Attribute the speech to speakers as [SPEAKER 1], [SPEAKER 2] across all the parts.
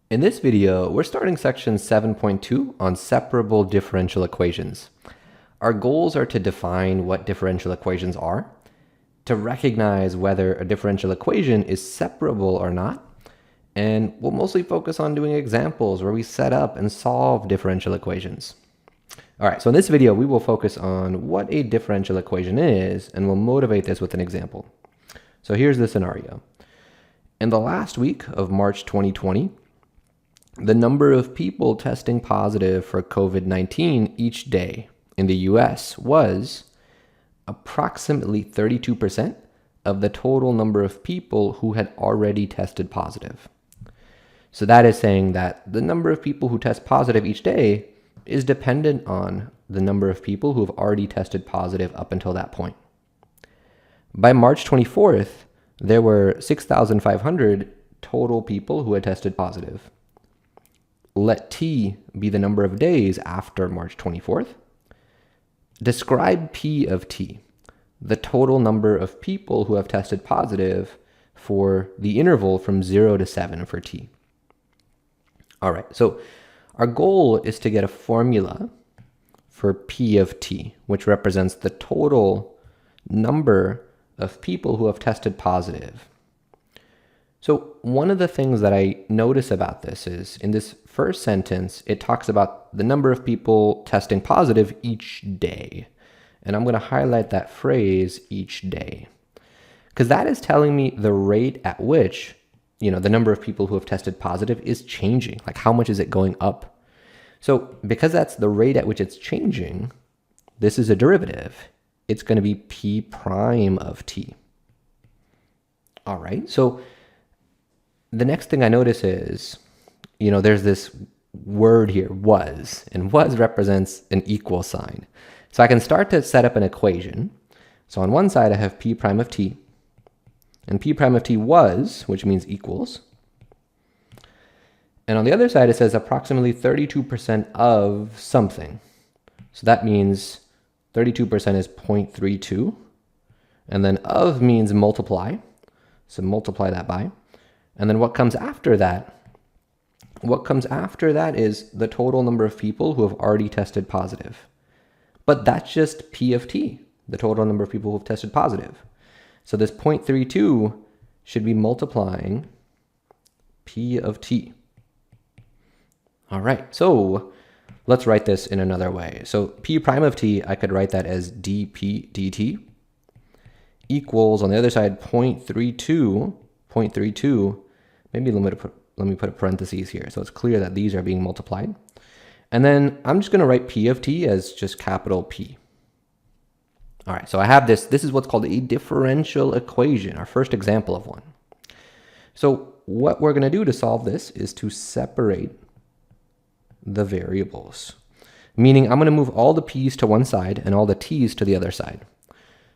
[SPEAKER 1] In this video, we're starting section 7.2 on separable differential equations. Our goals are to define what differential equations are, to recognize whether a differential equation is separable or not, and we'll mostly focus on doing examples where we set up and solve differential equations. All right, so in this video, we will focus on what a differential equation is, and we'll motivate this with an example. So here's the scenario. In the last week of March 2020, the number of people testing positive for COVID-19 each day in the US was approximately 32% of the total number of people who had already tested positive. So that is saying that the number of people who test positive each day is dependent on the number of people who have already tested positive up until that point. By March 24th, there were 6,500 total people who had tested positive. Let T be the number of days after March 24th. Describe P of T, the total number of people who have tested positive for the interval from 0 to 7 for T. All right, so our goal is to get a formula for P of T, which represents the total number of people who have tested positive. So one of the things that I notice about this is in this first sentence, it talks about the number of people testing positive each day. And I'm going to highlight that phrase, each day, because that is telling me the rate at which, the number of people who have tested positive is changing. Like how much is it going up? So because that's the rate at which it's changing, this is a derivative. It's going to be P prime of T. All right, so the next thing I notice is, there's this word here, was, and was represents an equal sign. So I can start to set up an equation. So on one side, I have P prime of T, and P prime of T was, which means equals. And on the other side, it says approximately 32% of something. So that means 32% is 0.32, and then of means multiply. So multiply that by. And then what comes after that? What comes after that is the total number of people who have already tested positive. But that's just P of T, the total number of people who have tested positive. So this 0.32 should be multiplying P of T. All right, so let's write this in another way. So P prime of T, I could write that as dP dt equals, on the other side, 0.32, maybe let me put a parentheses here so it's clear that these are being multiplied. And then I'm just going to write P of T as just capital P. All right, so I have this is what's called a differential equation, our first example of one. So what we're going to do to solve this is to separate the variables, meaning I'm going to move all the P's to one side and all the T's to the other side.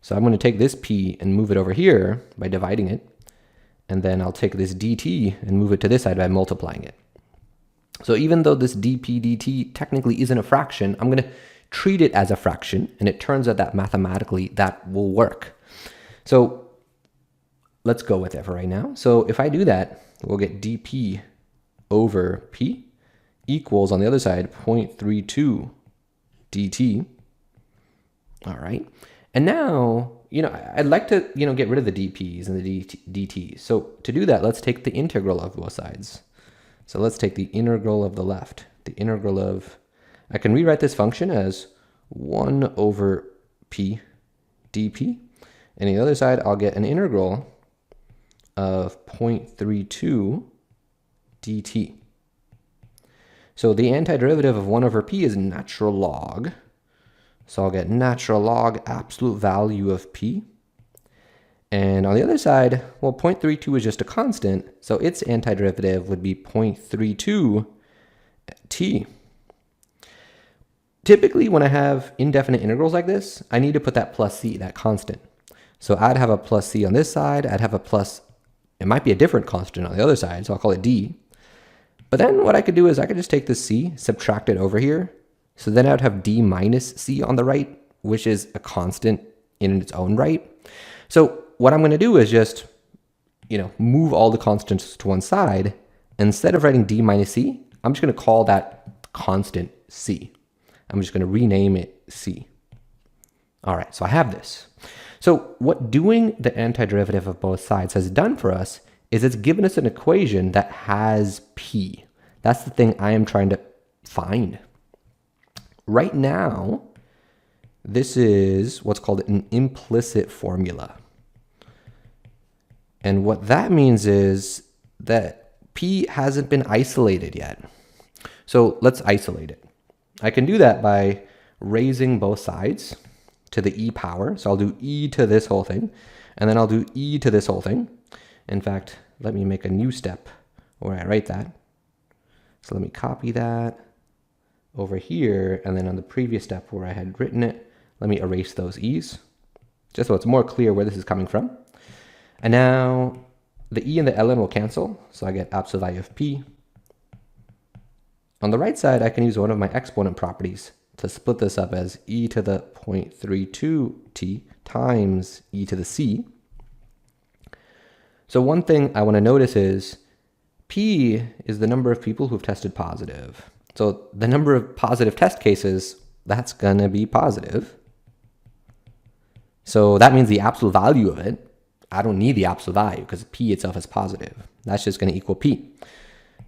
[SPEAKER 1] So I'm going to take this P and move it over here by dividing it. And then I'll take this dt and move it to this side by multiplying it. So even though this dP dt technically isn't a fraction, I'm going to treat it as a fraction. And it turns out that mathematically that will work. So let's go with it for right now. So if I do that, we'll get dP over P equals, on the other side, 0.32 dt. All right. And now, I'd like to, get rid of the dp's and the dt's. So to do that, let's take the integral of both sides. So let's take the integral of the left. The integral of, I can rewrite this function as 1 over p dp. And the other side, I'll get an integral of 0.32 dt. So the antiderivative of 1 over p is natural log. So I'll get natural log absolute value of P. And on the other side, well, 0.32 is just a constant, so its antiderivative would be 0.32 T. Typically, when I have indefinite integrals like this, I need to put that plus C, that constant. So I'd have a plus C on this side, I'd have a plus, it might be a different constant on the other side, so I'll call it D. But then what I could do is I could just take this C, subtract it over here. So then I would have d minus c on the right, which is a constant in its own right. So what I'm going to do is just, move all the constants to one side instead of writing d minus c, I'm just going to call that constant c. I'm just going to rename it c. All right, so I have this. So what doing the antiderivative of both sides has done for us is it's given us an equation that has p. That's the thing I am trying to find. Right now, this is what's called an implicit formula. And what that means is that p hasn't been isolated yet. So let's isolate it. I can do that by raising both sides to the e power. So I'll do e to this whole thing, and then I'll do e to this whole thing. In fact, let me make a new step where I write that. So let me copy that over here, and then on the previous step where I had written it, let me erase those e's, just so it's more clear where this is coming from. And now the e and the ln will cancel, so I get absolute value of p. On the right side, I can use one of my exponent properties to split this up as e to the 0.32t times e to the c. So one thing I want to notice is p is the number of people who've tested positive. So the number of positive test cases, that's going to be positive. So that means the absolute value of it, I don't need the absolute value because p itself is positive. That's just going to equal p.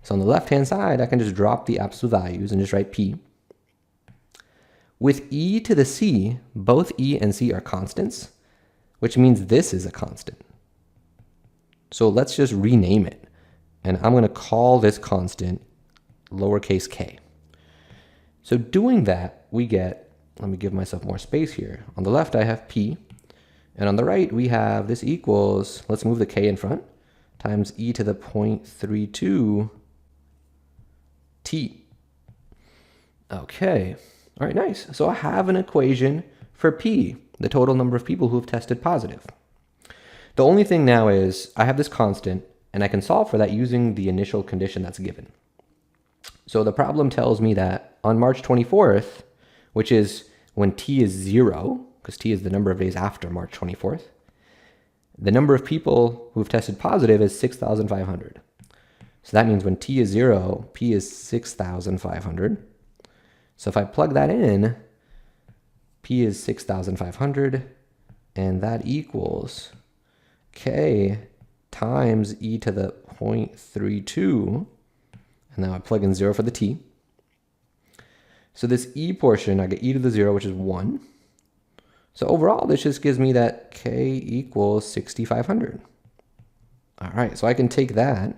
[SPEAKER 1] So on the left-hand side, I can just drop the absolute values and just write p. With e to the c, both e and c are constants, which means this is a constant. So let's just rename it. And I'm going to call this constant lowercase k. So doing that, we get, let me give myself more space here. On the left, I have p. And on the right, we have this equals, let's move the k in front, times e to the 0.32 t. Okay. All right, nice. So I have an equation for p, the total number of people who have tested positive. The only thing now is I have this constant, and I can solve for that using the initial condition that's given. So the problem tells me that on March 24th, which is when t is 0, because t is the number of days after March 24th, the number of people who've tested positive is 6,500. So that means when t is 0, p is 6,500. So if I plug that in, p is 6,500, and that equals k times e to the 0.32, and now I plug in 0 for the t. So this e portion, I get e to the 0, which is 1. So overall, this just gives me that k equals 6,500. All right, so I can take that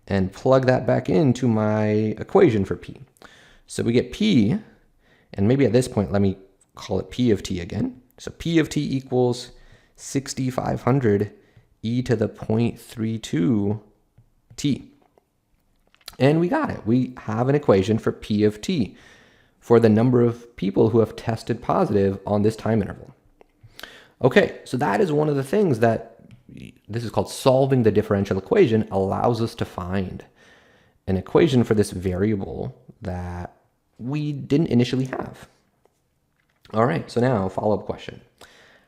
[SPEAKER 1] and plug that back into my equation for p. So we get p, and maybe at this point, let me call it p of t again. So p of t equals 6,500 e to the 0.32 t. And we got it. We have an equation for p of t for the number of people who have tested positive on this time interval. Okay, so that is one of the things that this is called solving the differential equation allows us to find an equation for this variable that we didn't initially have. All right, so now follow-up question.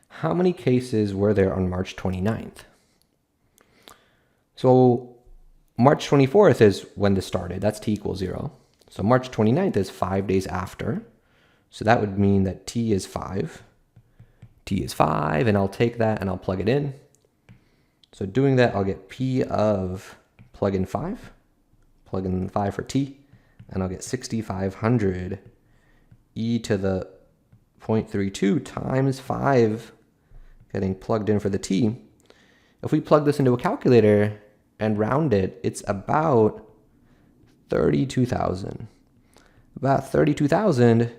[SPEAKER 1] How many cases were there on March 29th? So March 24th is when this started. That's t equals 0. So March 29th is 5 days after. So that would mean that t is 5. T is 5, and I'll take that and I'll plug it in. So doing that, I'll get p of plug in 5 for t, and I'll get 6,500 e to the 0.32 times 5 getting plugged in for the t. If we plug this into a calculator and round it, it's about 32,000. About 32,000.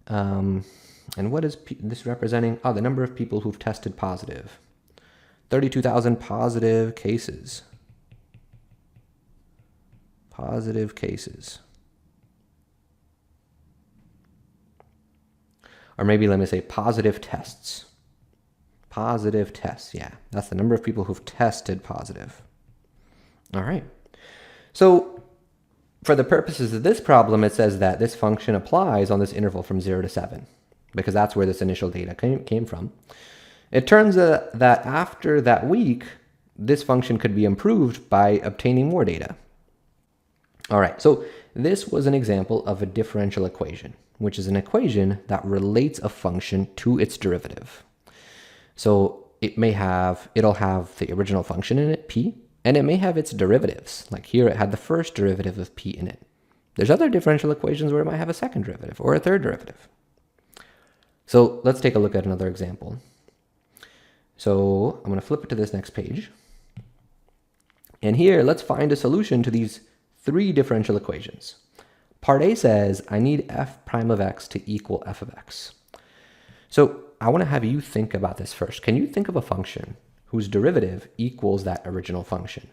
[SPEAKER 1] And what is this representing? Oh, the number of people who've tested positive. 32,000 positive cases. Positive cases. Or maybe let me say positive tests. Positive tests, yeah. That's the number of people who've tested positive. All right. So for the purposes of this problem, it says that this function applies on this interval from 0 to 7, because that's where this initial data came from. It turns out that after that week, this function could be improved by obtaining more data. All right, so this was an example of a differential equation, which is an equation that relates a function to its derivative. So it'll have the original function in it, p, and it may have its derivatives. Like here, it had the first derivative of p in it. There's other differential equations where it might have a second derivative or a third derivative. So let's take a look at another example. So I'm going to flip it to this next page. And here, let's find a solution to these three differential equations. Part A says I need f prime of x to equal f of x. So I want to have you think about this first. Can you think of a function whose derivative equals that original function?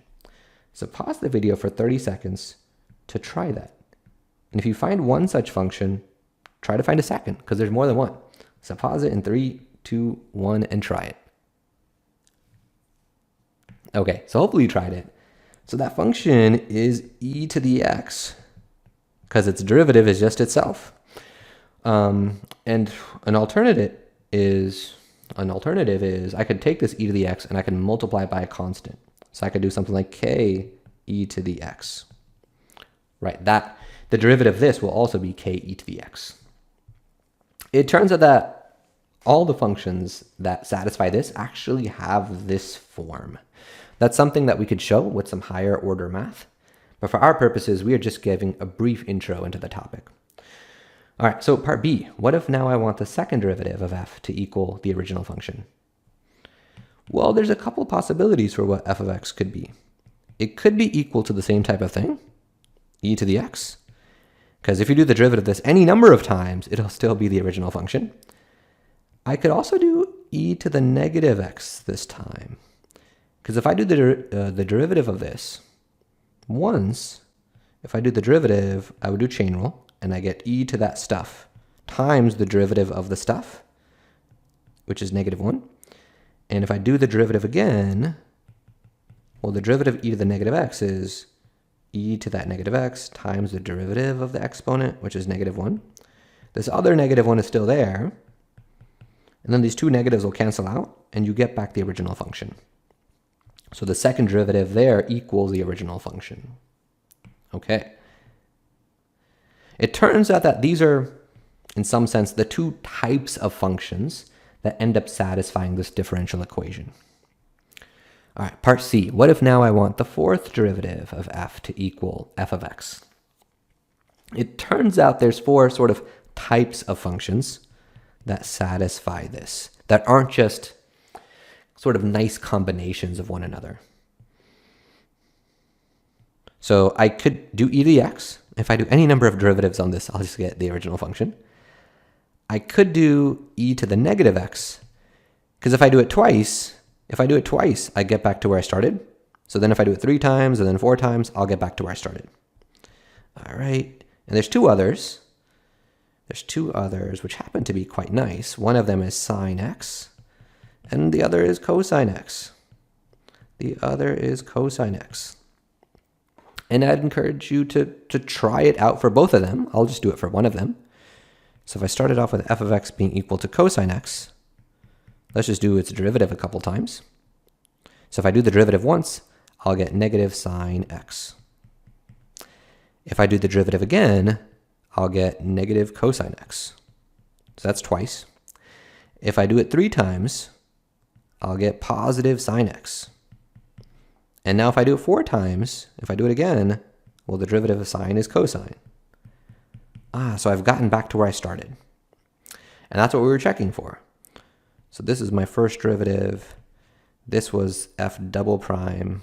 [SPEAKER 1] So pause the video for 30 seconds to try that. And if you find one such function, try to find a second, because there's more than one. So pause it in 3, 2, 1, and try it. Okay, so hopefully you tried it. So that function is e to the x, because its derivative is just itself. And an alternative is I could take this e to the x and I can multiply it by a constant. So I could do something like k e to the x. Right, the derivative of this will also be k e to the x. It turns out that all the functions that satisfy this actually have this form. That's something that we could show with some higher order math. But for our purposes, we are just giving a brief intro into the topic. All right, so part B, what if now I want the second derivative of f to equal the original function? Well, there's a couple possibilities for what f of x could be. It could be equal to the same type of thing, e to the x, because if you do the derivative of this any number of times, it'll still be the original function. I could also do e to the negative x this time, because if I do the derivative of this once, if I do the derivative, I would do chain rule, and I get e to that stuff times the derivative of the stuff, which is -1. And if I do the derivative again, well, the derivative of e to the negative x is e to that negative x times the derivative of the exponent, which is -1. This other -1 is still there. And then these two negatives will cancel out, and you get back the original function. So the second derivative there equals the original function. Okay. It turns out that these are, in some sense, the two types of functions that end up satisfying this differential equation. All right, part C. What if now I want the fourth derivative of f to equal f of x? It turns out there's four sort of types of functions that satisfy this, that aren't just sort of nice combinations of one another. So I could do e to the x. If I do any number of derivatives on this, I'll just get the original function. I could do e to the negative x, because if I do it twice, I get back to where I started. So then if I do it 3 times and then 4 times, I'll get back to where I started. All right, and there's two others. There's two others which happen to be quite nice. One of them is sine x, and the other is cosine x. The other is cosine x. And I'd encourage you to try it out for both of them. I'll just do it for one of them. So if I started off with f of x being equal to cosine x, let's just do its derivative a couple times. So if I do the derivative once, I'll get negative sine x. If I do the derivative again, I'll get negative cosine x. So that's twice. If I do it 3 times, I'll get positive sine x. And now if I do it 4 times, if I do it again, well, the derivative of sine is cosine. So I've gotten back to where I started. And that's what we were checking for. So this is my first derivative. This was f double prime.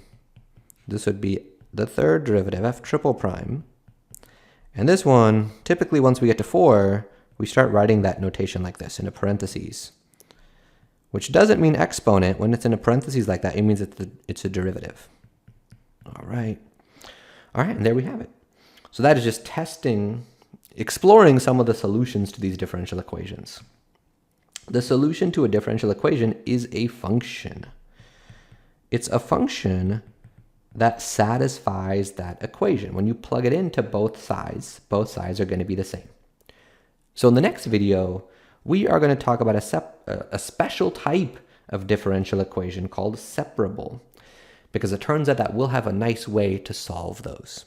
[SPEAKER 1] This would be the third derivative, f triple prime. And this one, typically once we get to 4, we start writing that notation like this in a parentheses, which doesn't mean exponent. When it's in a parentheses like that, it means it's a derivative. All right, and there we have it. So that is just exploring some of the solutions to these differential equations. The solution to a differential equation is a function. It's a function that satisfies that equation. When you plug it into both sides are going to be the same. So in the next video, we are going to talk about a special type of differential equation called separable, because it turns out that we'll have a nice way to solve those.